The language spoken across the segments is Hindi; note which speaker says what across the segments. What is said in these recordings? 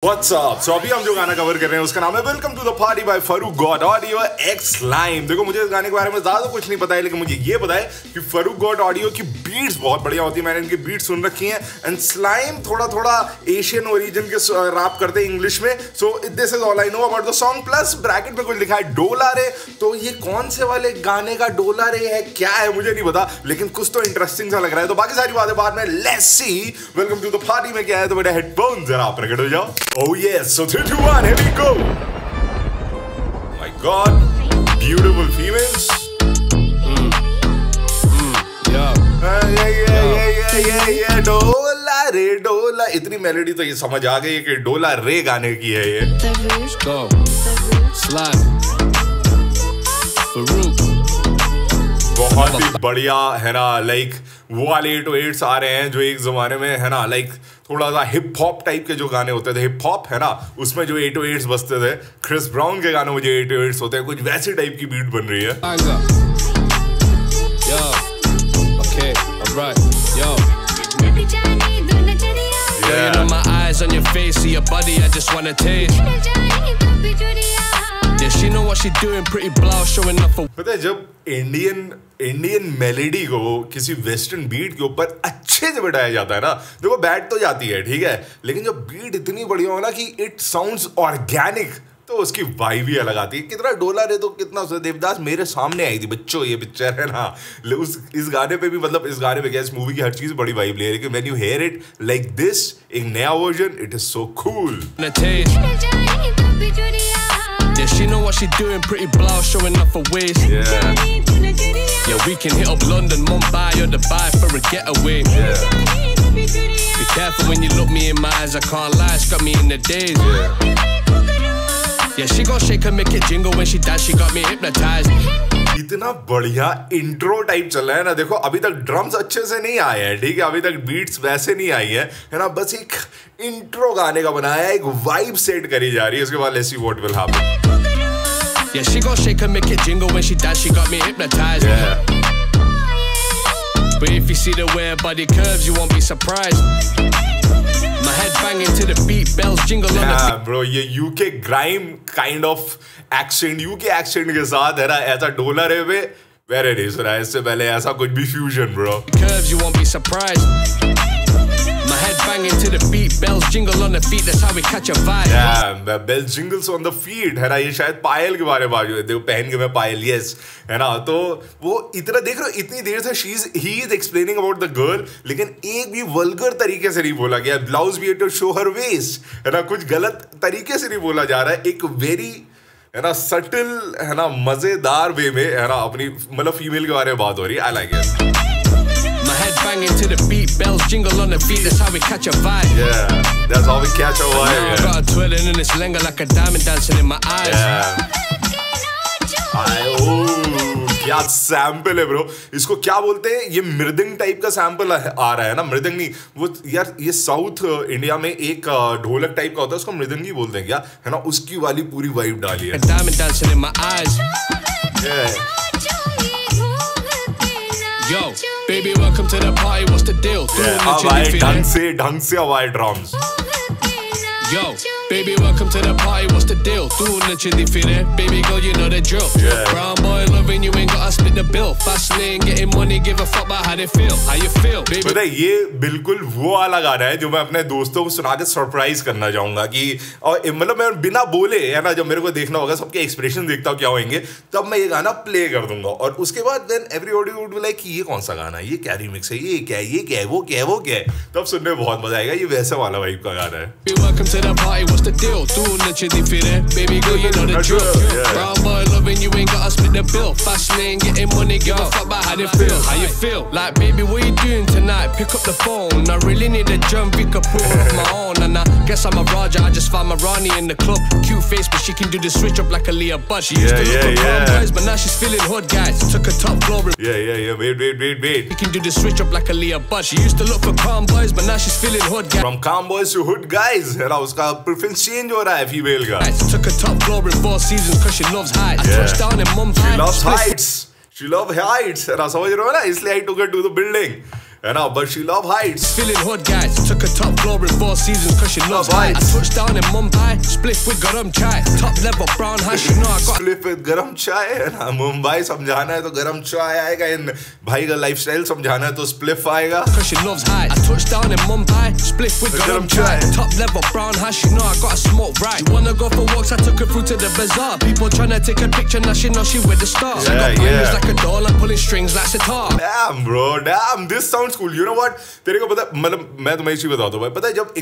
Speaker 1: What's up? So अभी हम जो गाना कवर कर रहे हैं उसका नाम है welcome to the party by Farooq god audio x lime. देखो मुझे इस गाने के बारे में ज्यादा कुछ नहीं पता है, लेकिन मुझे ये पता है कि फरूक गॉड ऑडियो की बीट्स बहुत बढ़िया होती है। मैंने इनकी बीट्स सुन रखी हैं एंड स्लाइम थोड़ा एशियन ओरिजिन के रैप करते हैं इंग्लिश में। So this is all I know about the song. Plus bracket में कुछ लिखा है डोला रे, तो ये कौन से वाले गाने का डोला रे है, क्या है मुझे नहीं पता, लेकिन कुछ तो इंटरेस्टिंग सा लग रहा है। तो बाकी सारी बातें बाद में, let's see welcome to the party में क्या है। तो मेरे हेडफोन जरा प्रकट हो जाओ। Oh yes, so 3, 2, 1, here we go. My God, beautiful females. Yeah. डोला रे डोला, इतनी मेलोडी तो ये समझ आ गई कि डोला रे गाने की है ये। बहुत ही बढ़िया है ना, लाइक वो वाले 808s आ रहे हैं जो एक जमाने में है ना, लाइक थोड़ा सा हिप हॉप टाइप के जो गाने होते थे, हिप हॉप है ना, उसमें जो 808s बजते थे। क्रिस ब्राउन के गानों में जो 808s होते हैं, कुछ वैसी टाइप की बीट बन रही है। पता है जब इंडियन मेलोडी को किसी वेस्टर्न बीट के ऊपर अच्छे से बिठाया जाता है ना, देखो बैठ तो जाती है ठीक है, लेकिन जब बीट इतनी बढ़िया हो ना कि इट साउंड्स ऑर्गेनिक, तो उसकी वाइब भी अलग आती है। कितना डोला रे तो कितना देवदास मेरे सामने आई थी बच्चों, ये पिक्चर है ना, इस गाने पे भी, मतलब इस गाने पे क्या, इस मूवी की हर चीज बड़ी वाइब ले, लेकिन when you here it like this, एक नया version, it is so cool.
Speaker 2: Yeah, she know what she doing, pretty blouse showing off her waist. Yeah, we can hit up London, Mumbai or Dubai for a getaway. Be careful when you look me in my eyes, I can't lie, it's got me in the daze. Yeah, she gon' shake and make it jingle when she dance, she got me hypnotized.
Speaker 1: इतना बढ़िया इंट्रो टाइप चल रहा है ना, देखो अभी तक ड्रम्स अच्छे से नहीं आए हैं ठीक है, अभी तक बीट्स वैसे नहीं आई है ना, बस एक इंट्रो गाने का बनाया है, एक वाइब सेट करी जा रही है, उसके बाद let's see what will happen.
Speaker 2: Yeah, she gon' shake and make it jingle when she dance, she got me hypnotized. But if you see the way her body curves, you won't be surprised. My head banging to the beat, bells jingle on the beat.
Speaker 1: Bro, ये UK grime kind of accent, UK accent के साथ है ना, ऐसा डोला रे पे वेरी नहीं सुना है इससे पहले ऐसा कुछ भी fusion bro.
Speaker 2: Curves, you won't be surprised. My head banging to the beat, bells jingle on the feet, that's how we catch a vibe.
Speaker 1: Yeah, bells jingles on the feet है ना, ये शायद पायल के बारे में बात है, देखो पहन के मैं पायल, यस है ना, तो वो इतना देख रहे हो, इतनी देर से he is explaining about the girl, लेकिन एक भी वल्गर तरीके से नहीं बोला गया। ब्लाउज भी टू शो हर वेस्ट है ना, कुछ गलत तरीके से नहीं बोला जा रहा है, एक वेरी है ना सटल है ना मजेदार वे में है ना, अपनी मतलब फीमेल के बारे में बात हो रही है। I like it.
Speaker 2: My head banging to the beat, bells jingle on the feet, that's how we catch a vibe.
Speaker 1: Yeah, that's how we catch a vibe.
Speaker 2: I got a twirling in this lenga like a diamond dancing in my eyes.
Speaker 1: क्या सैंपल है ब्रो, इसको क्या बोलते हैं, ये मृदंग टाइप का सैंपल आ रहा है ना, मृदंग नहीं वो यार, ये साउथ इंडिया में एक ढोलक टाइप का होता है, उसको मृदंगी बोलते हैं क्या है ना, उसकी वाली पूरी वाइब डाली है।
Speaker 2: Diamond dancing in my eyes. Yo, baby, welcome to the party. What's the deal?
Speaker 1: ढंग से हवाई drums.
Speaker 2: Yo, baby, welcome to the party. What's the deal? Doing the chilly feeling, baby girl, you know the drill. Brown boy loving you, ain't gotta split the bill. Fast lane, getting money, give a fuck about how they feel. How you feel, baby?
Speaker 1: पता है ये बिल्कुल वो वाला गाना है जो मैं अपने दोस्तों को सुना के सरप्राइज करना चाहूंगा कि, और मतलब मैं बिना बोले है ना, जब मेरे को देखना होगा, सबके एक्सप्रेशन देखता हूँ क्या होंगे, तब मैं ये गाना प्ले कर दूंगा, और उसके बाद then everybody would be like ये कौन सा गाना है, ये क्या रिमिक्स है, ये क्या है, वो क्या है, तब सुनने में बहुत मजा आएगा। ये वैसे वाला वाइब का गाना है।
Speaker 2: To the party, what's the deal? Doing the chilly feeling, baby girl, you know the drill. Brown boy loving you, ain't gotta split the bill. Fast lane, getting money, give a fuck about how they feel. How you feel? Like, baby, what you doing tonight? Pick up the phone. I really need a jump, we could pull off my own. And I guess I'm a Raja, I just found my Rani in the club. Cute face, but she can do the switch up like a Leah Bud. She used to look for brown boys, but now she's feeling hood guys. Took a top floor.
Speaker 1: Yeah. Wait.
Speaker 2: She can do the switch up like a Leah Bud. She used to look for calm boys, but now she's feeling hood guys.
Speaker 1: From calm boys to hood guys, है ना, उसका प्रेफरेंस चेंज हो रहा है फीमेल का।
Speaker 2: Took a top floor in 4 seasons cause she loves heights. I touched down in Mumbai.
Speaker 1: She loves heights. She loves heights। समझ रहे हो ना, इसलिए I took her to the building। है ना, but she love heights.
Speaker 2: Feeling hood guys, took a top floor in 4 seasons cause she loves heights. I touched down in Mumbai, spliff with garam chai. Top level brown hash, you know I got
Speaker 1: spliff with garam chai, है ना, मुंबई समझाना है तो garam chai आएगा, इन भाई का लाइफस्टाइल समझाना है तो spliff आएगा.
Speaker 2: Cause she loves heights. I touched down in Mumbai, spliff with garam chai. Top level brown hash, you know I got a smoke right. You wanna go for walks, I took her through to the bazaar. People tryna take a picture, now she know she with the stars. I got bangers like a doll, I'm pulling strings like sitar.
Speaker 1: Damn bro, damn, this sounds cool. You know what? तेरे को पता, मतलब मैं तुम्हें एक चीज बताता हूँ भाई, पता है जब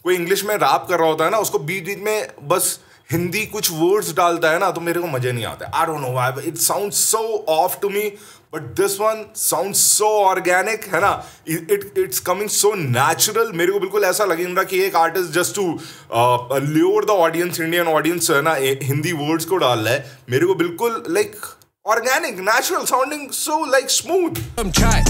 Speaker 1: कोई इंग्लिश में रैप कर रहा होता है ना, उसको बीच बीच में बस हिंदी कुछ वर्ड्स डालता है ना, तो मेरे को मजा नहीं आता. I don't know why, it sounds so off to me, but this one sounds so organic, है ना, it's coming so natural. मेरे को बिल्कुल ऐसा लगे रहा कि एक artist just to lure the audience, Indian audience है ना, हिंदी वर्ड्स को डाल रहा है. मेरे को बिल्कुल like organic, natural sounding, so like smooth.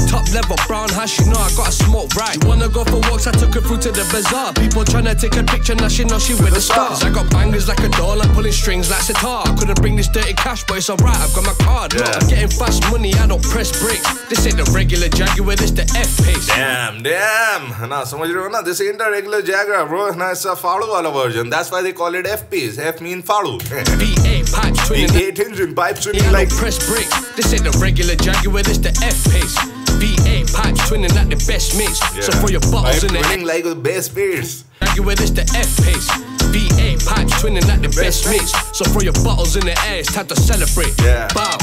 Speaker 2: Top level brown hash, you know I got a smoke right. You wanna go for walks, I took her through to the bazaar. People tryna take a picture, now she know she with the stars. I got bangers like a doll, I'm pulling strings like sitar. I couldn't bring this dirty cash, but it's alright, I've got my card. Look, I'm getting fast money, I don't press brakes. This ain't the regular Jaguar, this the F-Pace.
Speaker 1: Damn, है ना, समझ रहे हो ना, this ain't a regular Jaguar, bro, है ना, it's a Fado wala version. That's why they call it F-Pace. F mean Fado.
Speaker 2: V8 pipes twinning.
Speaker 1: V8 engine pipes twinning like
Speaker 2: press brake. This ain't the regular Jaguar, this the F-Pace. V8 pipes twinning like the best mates. So for your bottles in the
Speaker 1: twinning like the best mates.
Speaker 2: Jaguar, this the F-Pace. V8 pipes twinning like the best mates. So for your bottles in the air, it's time to celebrate. Bow.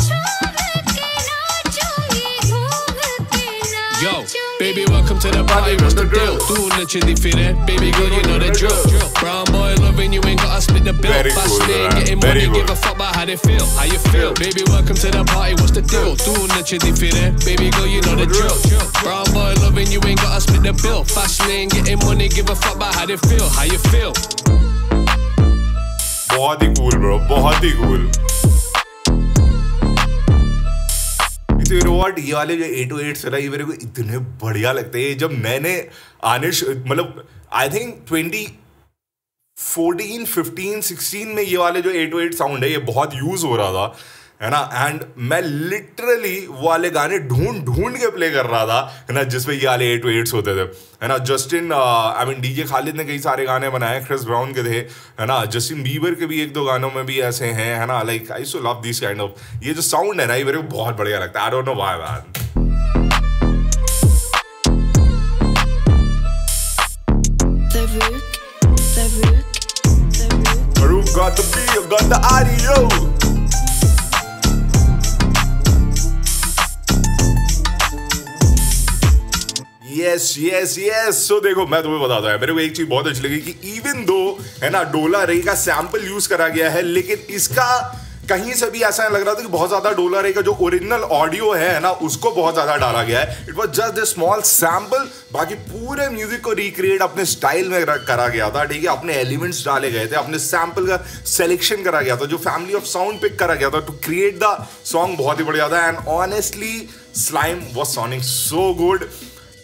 Speaker 2: Yo, baby, welcome to the party, what's the deal? Do literally fit it, baby girl, you know the drill. Brown boy loving you, ain't gotta split the bill. Fast lane, getting money, give a fuck about how they feel. How you feel? Baby, welcome to the party, what's the deal? Do literally fit it, baby girl, you know the drill. Brown boy loving you, ain't gotta split the bill. Fast lane, getting money, give a fuck about how they feel. How you feel?
Speaker 1: बहुत ही cool, bro, बहुत ही cool. You know what? ये वाले जो 808 है ना, ये मेरे को इतने बढ़िया लगते हैं. जब मैंने मतलब आई थिंक 2014, 15, 16 में ये वाले जो 808 साउंड है ये बहुत यूज हो रहा था, है ना, एंड मैं लिटरली वो वाले गाने ढूंढ के प्ले कर रहा था, है ना, जिसमें ये वाले 808s होते थे, है ना. Justin I mean DJ Khalid ने कई सारे गाने बनाए, क्रिस ब्राउन के थे, है ना, जस्टिन बीबर के भी 1-2 गानों में भी ऐसे हैं, है ना. Like I so love this kind of, ये जो साउंड है ना, ये मेरे को बहुत बढ़िया लगता है. I don't know why man. Farouk got the beat, got the audio. yes. So देखो मैं तुम्हें बताता हूँ, मेरे को एक चीज बहुत अच्छी लगी कि इवन दो है ना डोला रे का सैंपल यूज करा गया है, लेकिन इसका कहीं से भी ऐसा लग रहा था कि बहुत ज्यादा डोला रे का जो ओरिजिनल ऑडियो है ना उसको बहुत ज्यादा डाला गया है. It was just a small sample, बाकी पूरे म्यूजिक को रिक्रिएट अपने स्टाइल में करा गया था, ठीक है, अपने एलिमेंट्स डाले गए थे, अपने सैंपल का सिलेक्शन करा गया था, जो फैमिली ऑफ साउंड पिक करा गया था टू क्रिएट द सॉन्ग बहुत ही बढ़िया था. And honestly slime was sounding so good.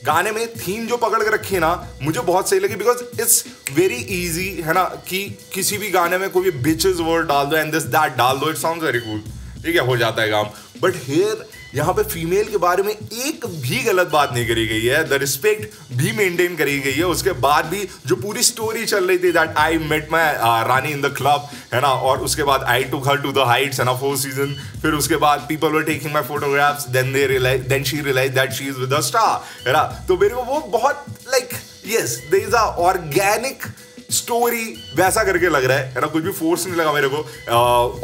Speaker 1: गाने में थीम जो पकड़ के रखी है ना मुझे बहुत सही लगी, बिकॉज इट्स वेरी इजी, है ना, कि किसी भी गाने में कोई भी बिचेस वर्ड डाल दो एंड दिस दैट डाल दो, इट साउंड्स वेरी कूल, ठीक है, हो जाता है काम. बट हियर यहाँ पे फीमेल के बारे में एक भी गलत बात नहीं करी गई है, द रिस्पेक्ट भी मेंटेन करी गई है. उसके बाद भी जो पूरी स्टोरी चल रही थी that I met my rani in the club, है ना, और उसके बाद आई टूक हर टू द हाइट्स, है ना, 4 सीजन, फिर उसके बाद people were taking my photographs, then she realise that she is with the star, है ना. तो मेरे को वो बहुत like yes there is a organic story वैसा करके लग रहा है ना, कुछ भी फोर्स नहीं लगा मेरे को.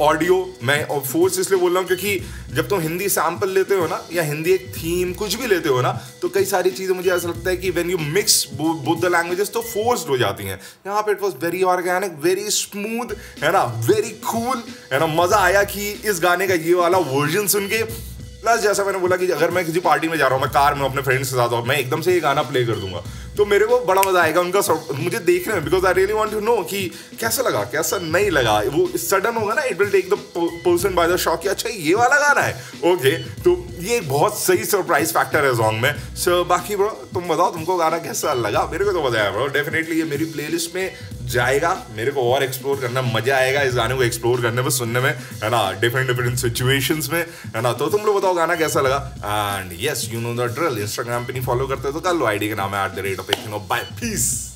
Speaker 1: ऑडियो मैं फोर्स इसलिए बोल रहा हूँ क्योंकि जब तुम हिंदी सैंपल लेते हो ना या हिंदी एक थीम कुछ भी लेते हो ना तो कई सारी चीज़ें मुझे ऐसा लगता है कि when you mix both the languages तो फोर्स्ड हो जाती हैं. यहाँ पे it was very organic, very smooth, है ना, वेरी कूल, है ना. मज़ा आया कि इस गाने का ये वाला वर्जन सुन के. प्लस जैसा मैंने बोला कि अगर मैं किसी पार्टी में जा रहा हूँ, मैं कार में अपने फ्रेंड्स के साथ हूँ, मैं एकदम से ये गाना प्ले कर दूंगा तो मेरे को बड़ा मजा आएगा उनका मुझे देखने में, because I really want to know कि कैसा लगा कैसा नहीं लगा. वो सडन होगा ना, it will take the person by the shock कि अच्छा ये वाला गाना है, ओके. तो ये एक बहुत सही सरप्राइज फैक्टर है सॉन्ग में। सो बाकी ब्रो तुम बताओ तुमको गाना कैसा लगा? मेरे को तो मजा आया ब्रो, डेफिनेटली ये मेरी प्लेलिस्ट में जाएगा। मेरे को और एक्सप्लोर करना मजा आएगा इस गाने को एक्सप्लोर करने में, सुनने में, है ना, डिफरेंट सिचुएशंस में, है ना। तो तुम लोग बताओ गाना कैसा लगा। And yes you know the drill, Instagram पे नहीं फॉलो करते तो कर लो, आईडी का नाम है @, बाय पीस।